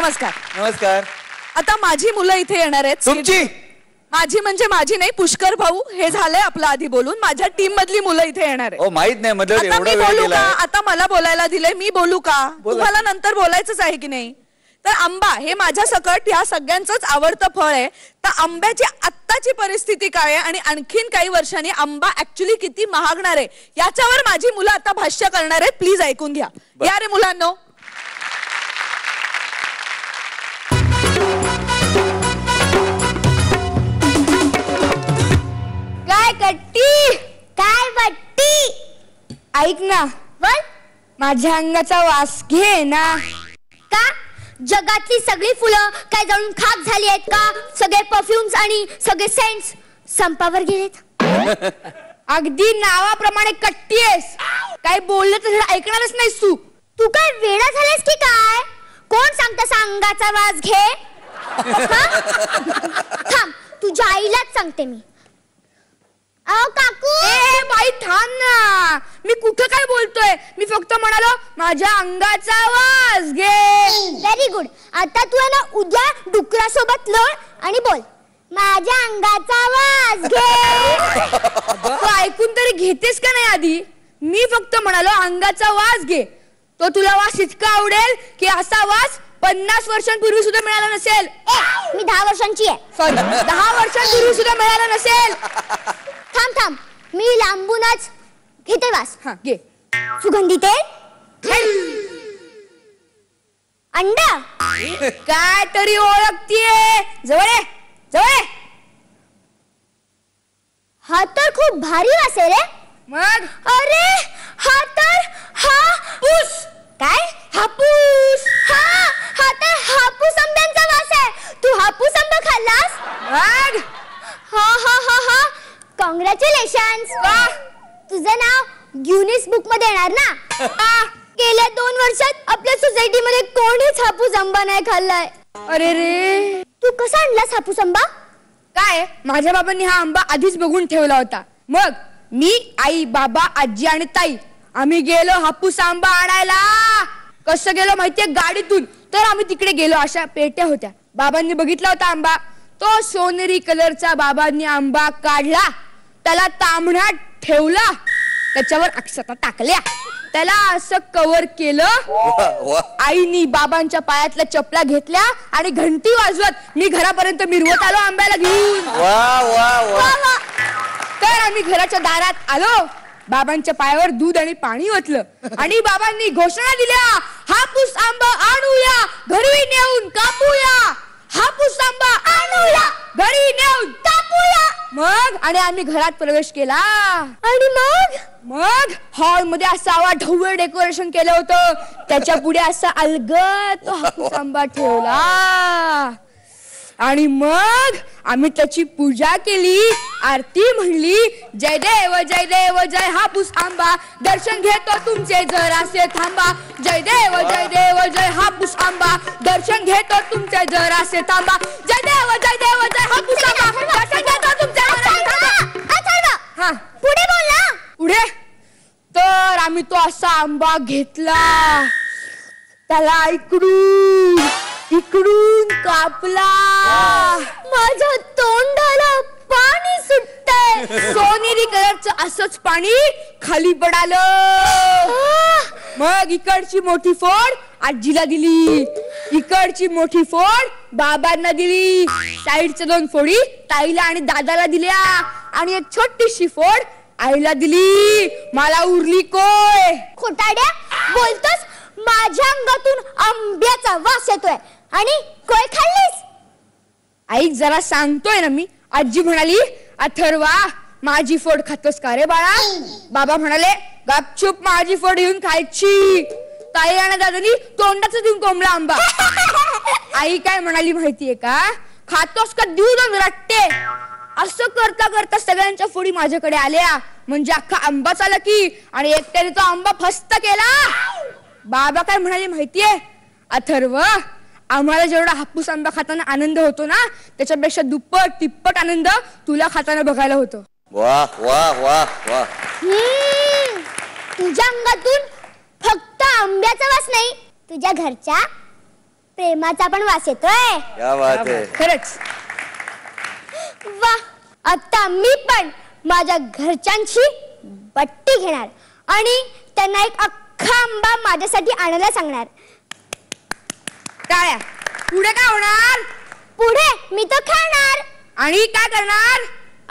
नमस्कार. नमस्कार. आता माझी मुलं इथे येणार आहेत. तुमची? माझी म्हणजे माझी नाही, पुष्कर भाऊ. हे झालंय आपलं आधी बोलून. माझ्या टीम मधली मुलं इथे येणार आहेत. हो माहित नाही मतलब आता एवढा मी वेळ बोलू गेला. का? आता मला बोलायला दिलंय, मी बोलू का? तुम्हाला नंतर बोलायचंच आहे की नाही? तर आंबा हे माझ्या सकट या सगळ्यांचंच आवडतं फळ आहे. तर आंब्याची आत्ताची परिस्थिती काय आहे आणि आणखीन काही वर्षांनी आंबा ऍक्च्युली किती महागणार आहे याच्यावर माझी मुलं आता भाष्य करणार आहेत. प्लीज ऐकून घ्या. या रे मुलांनो. काय कट्टी? काय बट्टी? ऐक ना, बोल. माझ्या अंगाचा वास घे ना. का? जगातली सगळी फुलं काय जळून खाक झाली आहेत का? सगळे परफ्यूम्स आणि सगळे सेंट्स संपावर गेलेत. अगदी नावाप्रमाणे कट्टी आहेस. काय बोललं तर ऐकणारच नाहीस तू. तू काय वेडा झालास की काय? कोण सांगतं अंगाचा वास घे? थांब, तुझ्या आईलाच सांगते मी. अहो काकू. ए बाई थांब ना. मी कुठं काय बोलतोय? मी फक्त म्हणालो माझ्या अंगाचा वास घे. Very good. आता तू आहे ना उद्या डुकरासोबत लढ आणि बोल माझ्या अंगाचा वास घे. तू ऐकून तरी घेतेस का नाही आधी? मी फक्त म्हणालो अंगाचा वास घे. तो तुला वास इतका आवडेल की असा वास 50 वर्षांपूर्वी सुद्धा मिळाला नसेल. मी 10 वर्षांची आहे. सॉरी, 10 वर्षांपूर्वी सुद्धा मिळाला नसेल. थांब थांब, मी लांबूनच घेते वास. हा घे. सुगंधी तेल, अंडा. काय तरी ओळखतीये. जवळ ये, जवळ ये. हा तर खूप भारी वास आहे रे. मग? अरे हा तर हापूस. काय? हापूस. हा तर हापूस आंब्यांचा वास आहे. तू हापूस आंबा खाल्लास? मग? हा हा हा हा. कॉंग्रॅच्युलेशन्स. तुझं नाव गिनीज बुक मध्ये येणार ना. गेल्या 2 वर्षात आपल्या सोसायटी मध्ये कोणीच हापूस आंबा नाही खाल्लाय. अरे रे, तू कसा आणलास हापूस आंबा? काय, माझ्या बाबांनी हा आंबा आधीच बघून ठेवला होता. मग मी, आई, बाबा, आजी आणि ताई आम्ही गेलो हापूस आंबा आणायला. कसं गेलो माहितीये? गाडीतून. तर आम्ही तिकडे गेलो, अशा पेट्या होत्या. बाबांनी बघितला होता आंबा. तो सोनेरी कलरचा बाबांनी आंबा काढला, त्याला तांबण्यात ठेवला, त्याच्यावर अक्षता टाकल्या, त्याला असं कव्हर केलं. आईनी बाबांच्या पायातल्या चपला घेतल्या आणि घंटी वाजवत मी घरापर्यंत मिरवत आलो आंब्याला घेऊन. तर आम्ही घराच्या दारात आलो. बाबांच्या पायावर दूध आणि पाणी ओतलं आणि बाबांनी घोषणा दिल्या, हापूस आंबा आणूया, घरी नेऊन कापूया. हापूस आंबा आणूया, घरी नेऊन कापूया. मग आणि आम्ही घरात प्रवेश केला. आणि मग हॉल मध्ये असं ढवळ डेकोरेशन केलं होतं. त्याच्या पुढे असा अलगद तो हापूस आंबा ठेवला. आणि मग आम्ही त्याची पूजा केली, आरती म्हणली. जय देव जय देव जय हापूस आंबा, दर्शन घेतो तुमचे जरासे थांबा. जय देव जय हापूस आंबा, दर्शन घेतो तुमचे जरासे थांबा. जय देव जय हापूस आंबा, दर्शन घेतो तुमचे जरासे थांबा. हा पुढे बोल ना. पुढे तर आम्ही तो असा आंबा घेतला, त्याला इकडून कापला. माझ्या तोंडाला पाणी सुटतंय. सोनेरी कलरचं असंच पाणी खाली पडालं. मग इकडची मोठी फोड आजीला दिली, इकडची मोठी फोड बाबांना दिली, साईडच्या 2 फोडी ताईला आणि दादाला दिल्या आणि एक छोटीशी फोड आईला दिली. मला उरली कोय. खोटाड्या बोलतोस. माझ्या अंगातून आंब्याचा वास येतोय आणि कोय खाल्लीस? आई जरा सांगतोय ना मी. आजी म्हणाली, अथर्वा माझी फोड खातोस का रे बाळा? बाबा म्हणाले, गपचूप माझी फोड घेऊन खायची. ताई आणि दादानी तोंडाच देऊन कोंबला आंबा. आई काय म्हणाली माहितीये का? खातोस का देऊ 2 रट्टे. असं करता करता सगळ्यांच्या फोडी माझ्याकडे आल्या. म्हणजे अख्खा आंबाच आला की. आणि एकट्याने तो आंबा फस्त केला. बाबा काय म्हणाले माहितीये? अथर्व आम्हाला जेवढा हापूस आंबा खाताना आनंद होतो ना, त्याच्यापेक्षा दुप्पट तिप्पट आनंद तुला खाताना बघायला होतो. वाह वाह वाह वाह. तुझ्या अंगातून फक्त आंब्याचा वास नाही, तुझ्या घरच्या प्रेमाचा पण वास येतोय. क्या बात आहे. खरंच. वा, आता मी पण माझ्या घरच्यांची बट्टी घेणार आणि त्यांना एक अख्खा आंबा माझ्यासाठी आणायला सांगणार. टाळ्या. पुढे काय होणार? पुढे मी तर खाणार आणि काय करणार?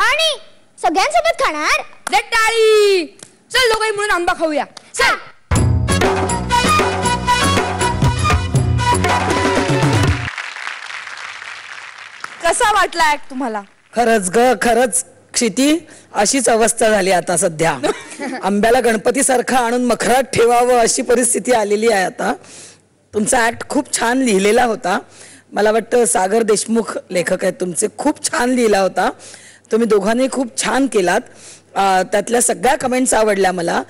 आणि सगळ्यांसोबत खाणार. दे टाळी. चल लोक म्हणून आंबा खाऊया. चल. कसा वाटला ऍक्ट तुम्हाला? खरंच ग, खरंच क्षिती अशीच अवस्था झाली आता सध्या. आंब्याला गणपती सारखं आणून मखरात ठेवावं अशी परिस्थिती आलेली आहे आता. तुमचा ऍक्ट खूप छान लिहिलेला होता. मला वाटतं सागर देशमुख लेखक आहेत तुमचे, खूप छान लिहिला होता. तुम्ही दोघांनी खूप छान केलात. त्यातल्या सगळ्या कमेंट्स आवडल्या मला.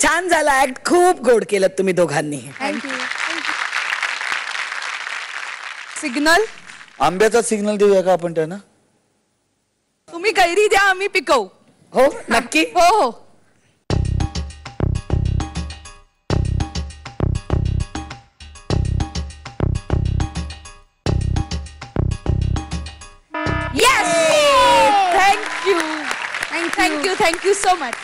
छान झाला ऍक्ट, खूप गोड केलं तुम्ही दोघांनी. थँक्यू. सिग्नल. आंब्याचा सिग्नल देऊया का आपण त्यांना? तुम्ही कैरी द्या, आम्ही पिकवू. हो नक्की. हो हो. Yes. Thank you. Thank you. Thank you so much.